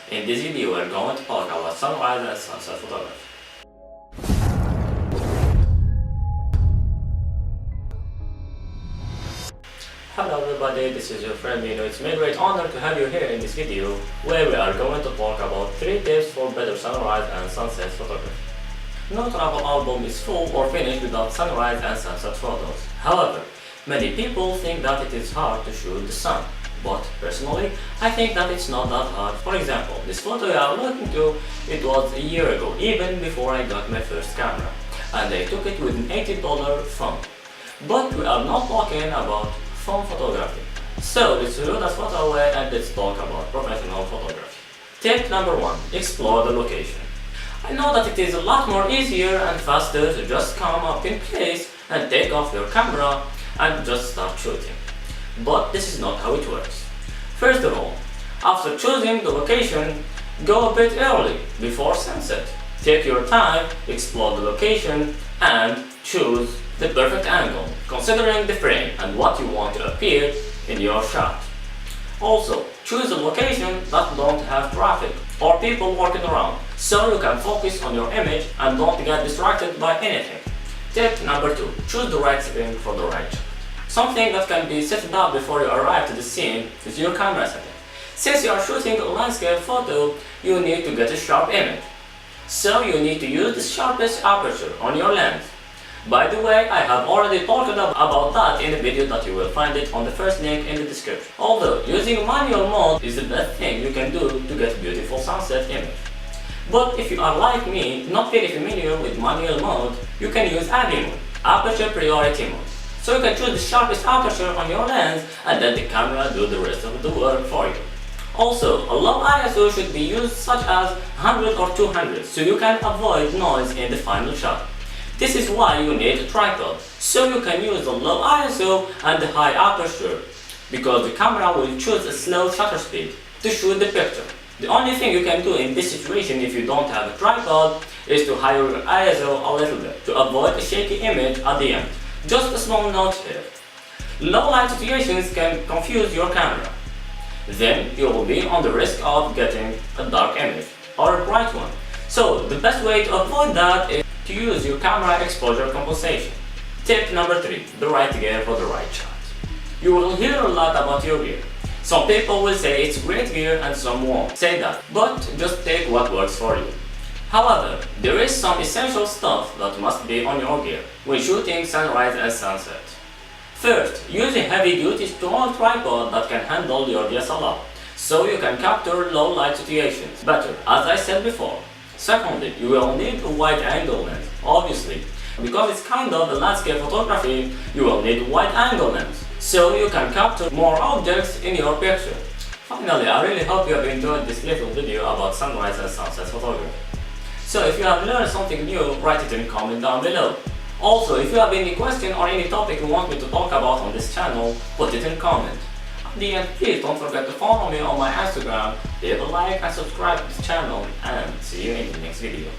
In this video we're going to talk about sunrise and sunset photography. Hello everybody, this is your friend Mino. It's my great honor to have you here in this video where we are going to talk about 3 tips for better sunrise and sunset photography. No travel album is full or finished without sunrise and sunset photos. However, many people think that it is hard to shoot the sun. But personally, I think that it's not that hard. For example, this photo you are looking to, it was a year ago, even before I got my first camera. And I took it with an $80 phone. But we are not talking about phone photography. So let's throw that photo away and let's talk about professional photography. Tip number 1. Explore the location. I know that it is a lot more easier and faster to just come up in place and take off your camera and just start shooting. But this is not how it works. First of all, after choosing the location, go a bit early, before sunset. Take your time, explore the location, and choose the perfect angle, considering the frame and what you want to appear in your shot. Also, choose a location that don't have traffic or people walking around, so you can focus on your image and don't get distracted by anything. Tip number 2. Choose the right setting for the right shot. Something that can be set up before you arrive to the scene is your camera setting. Since you are shooting a landscape photo, you need to get a sharp image. So you need to use the sharpest aperture on your lens. By the way, I have already talked about that in a video that you will find it on the first link in the description. Although using manual mode is the best thing you can do to get a beautiful sunset image. But if you are like me, not very familiar with manual mode, you can use API mode, aperture priority mode. So you can choose the sharpest aperture on your lens and then the camera do the rest of the work for you. Also, a low ISO should be used such as 100 or 200 so you can avoid noise in the final shot. This is why you need a tripod, so you can use the low ISO and the high aperture, because the camera will choose a slow shutter speed to shoot the picture. The only thing you can do in this situation if you don't have a tripod is to higher your ISO a little bit to avoid a shaky image at the end. Just a small note here. Low light situations can confuse your camera. Then you will be on the risk of getting a dark image or a bright one. So the best way to avoid that is to use your camera exposure compensation. Tip number 3. The right gear for the right shot. You will hear a lot about your gear. Some people will say it's great gear and some won't say that, but just take what works for you. However, there is some essential stuff that must be on your gear when shooting sunrise and sunset. First, use a heavy-duty strong tripod that can handle your DSLR, so you can capture low light situations better, as I said before. Secondly, you will need a wide-angle lens, obviously. Because it's kind of a landscape photography, you will need a wide-angle lens, so you can capture more objects in your picture. Finally, I really hope you have enjoyed this little video about sunrise and sunset photography. So if you have learned something new, write it in the comment down below. Also, if you have any question or any topic you want me to talk about on this channel, put it in comment. At the end, please don't forget to follow me on my Instagram, leave a like and subscribe to this channel, and see you in the next video.